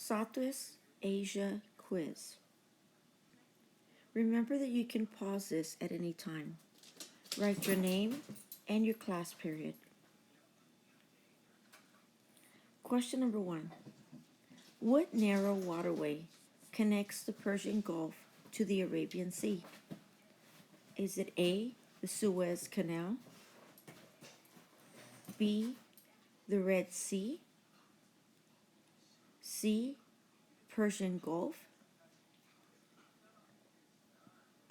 Southwest Asia quiz. Remember that you can pause this at any time. Write your name and your class period. Question number 1. What narrow waterway connects the Persian Gulf to the Arabian Sea? Is it A, the Suez Canal, B, the Red Sea, C, Persian Gulf,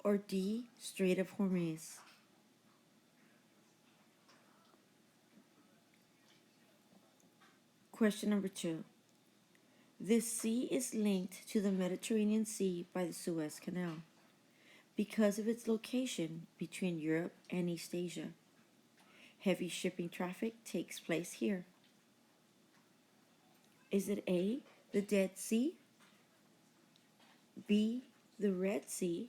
or D, Strait of Hormuz? Question number 2. This sea is linked to the Mediterranean Sea by the Suez Canal because of its location between Europe and East Asia. Heavy shipping traffic takes place here. Is it A, the Dead Sea, B, the Red Sea,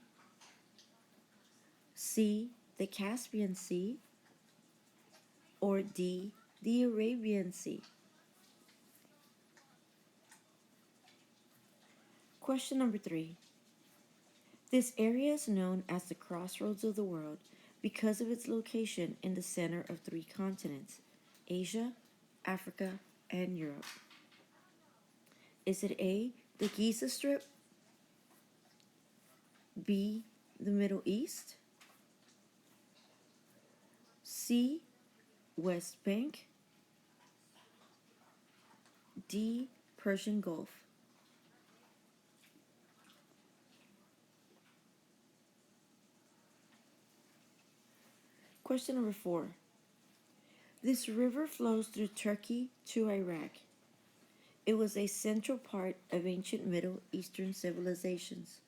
C, the Caspian Sea, or D, the Arabian Sea? Question number 3. This area is known as the crossroads of the world because of its location in the center of 3 continents, Asia, Africa, and Europe. Is it A, the Giza Strip, B, the Middle East, C, West Bank, D, Persian Gulf? Question number 4. This river flows through Turkey to Iraq. It was a central part of ancient Middle Eastern civilizations.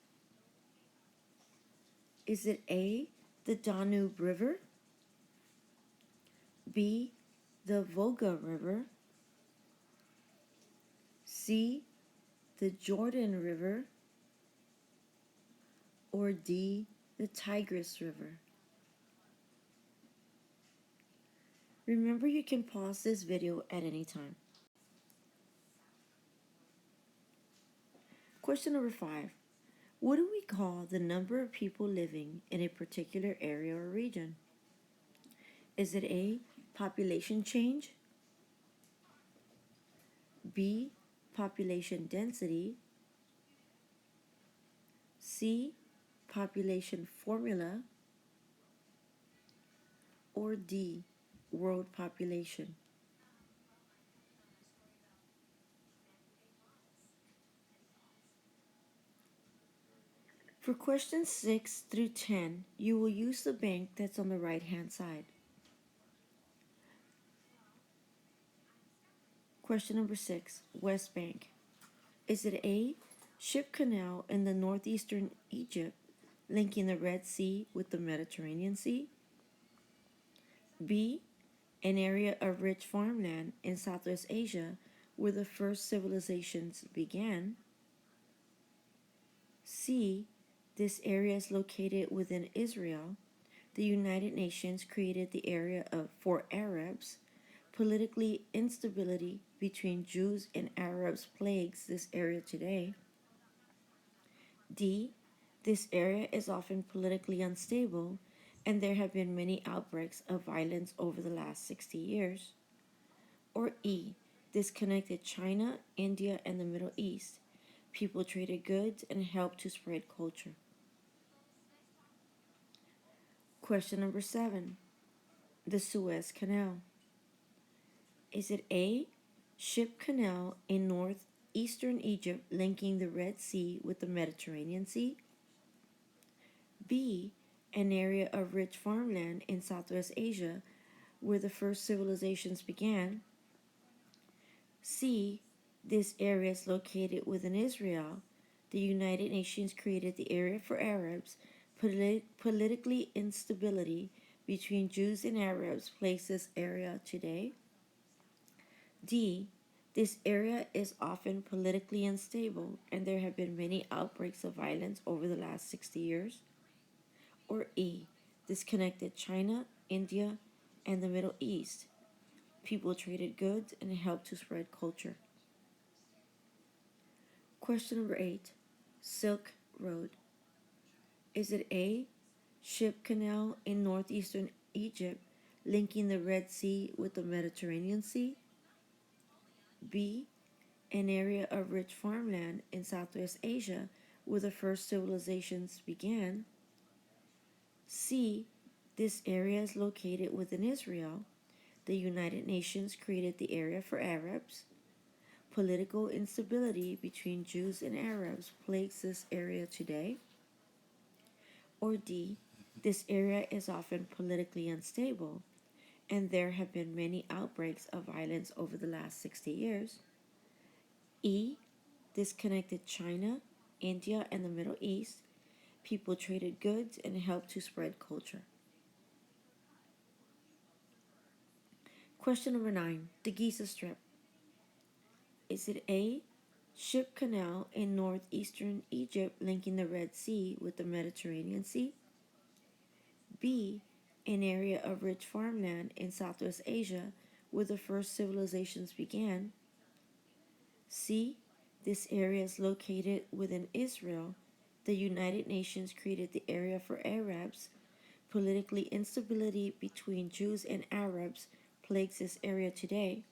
Is it A, the Danube River, B, the Volga River, C, the Jordan River, or D, the Tigris River? Remember, you can pause this video at any time. Question number 5. What do we call the number of people living in a particular area or region? Is it A, population change, B, population density, C, population formula, or D, world population? For questions 6 through 10, you will use the bank that's on the right-hand side. Question number 6, West Bank. Is it A, ship canal in the northeastern Egypt, linking the Red Sea with the Mediterranean Sea? B, an area of rich farmland in Southwest Asia where the first civilizations began? C, this area is located within Israel. The United Nations created the area for Arabs. Political instability between Jews and Arabs plagues this area today. D, this area is often politically unstable, and there have been many outbreaks of violence over the last 60 years. Or E, this connected China, India, and the Middle East. People traded goods and helped to spread culture. Question number 7, the Suez Canal. Is it A, ship canal in northeastern Egypt linking the Red Sea with the Mediterranean Sea? B, an area of rich farmland in Southwest Asia where the first civilizations began? C, this area is located within Israel. The United Nations created the area for Arabs. Political instability between Jews and Arabs plagues this area today. D, this area is often politically unstable, and there have been many outbreaks of violence over the last 60 years. Or E, this connected China, India, and the Middle East. People traded goods and helped to spread culture. Question number 8. Silk Road. Is it A. Ship Canal in northeastern Egypt, linking the Red Sea with the Mediterranean Sea? B. An area of rich farmland in Southwest Asia where the first civilizations began? C. This area is located within Israel. The United Nations created the area for Arabs. Political instability between Jews and Arabs plagues this area today. Or D. This area is often politically unstable, and there have been many outbreaks of violence over the last 60 years. E. This connected China, India, and the Middle East. People traded goods and helped to spread culture. Question number 9. The Giza Strip. Is it A. Ship Canal in northeastern Egypt linking the Red Sea with the Mediterranean Sea? B. An area of rich farmland in Southwest Asia where the first civilizations began? C. This area is located within Israel. The United Nations created the area for Arabs. Politically instability between Jews and Arabs plagues this area today.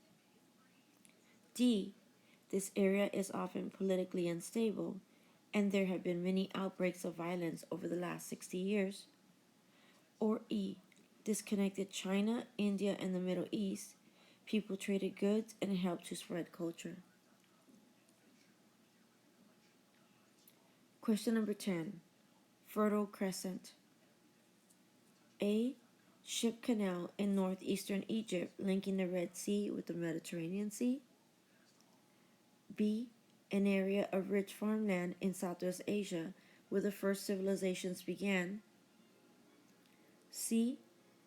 D. This area is often politically unstable, and there have been many outbreaks of violence over the last 60 years. Or E. This connected China, India, and the Middle East. People traded goods and helped to spread culture. Question number 10. Fertile Crescent. A. Ship Canal in northeastern Egypt linking the Red Sea with the Mediterranean Sea? B. An area of rich farmland in Southwest Asia where the first civilizations began? C.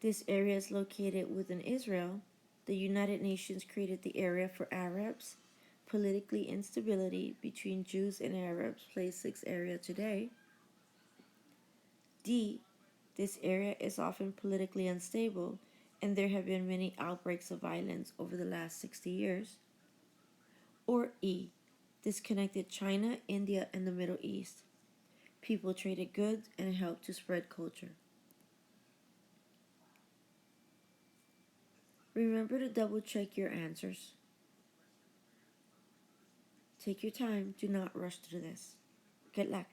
This area is located within Israel. The United Nations created the area for Arabs. Politically instability between Jews and Arabs plagues this area today. D. This area is often politically unstable, and there have been many outbreaks of violence over the last 60 years. Or E. This connected China, India, and the Middle East. People traded goods and helped to spread culture. Remember to double check your answers. Take your time, do not rush through this. Good luck.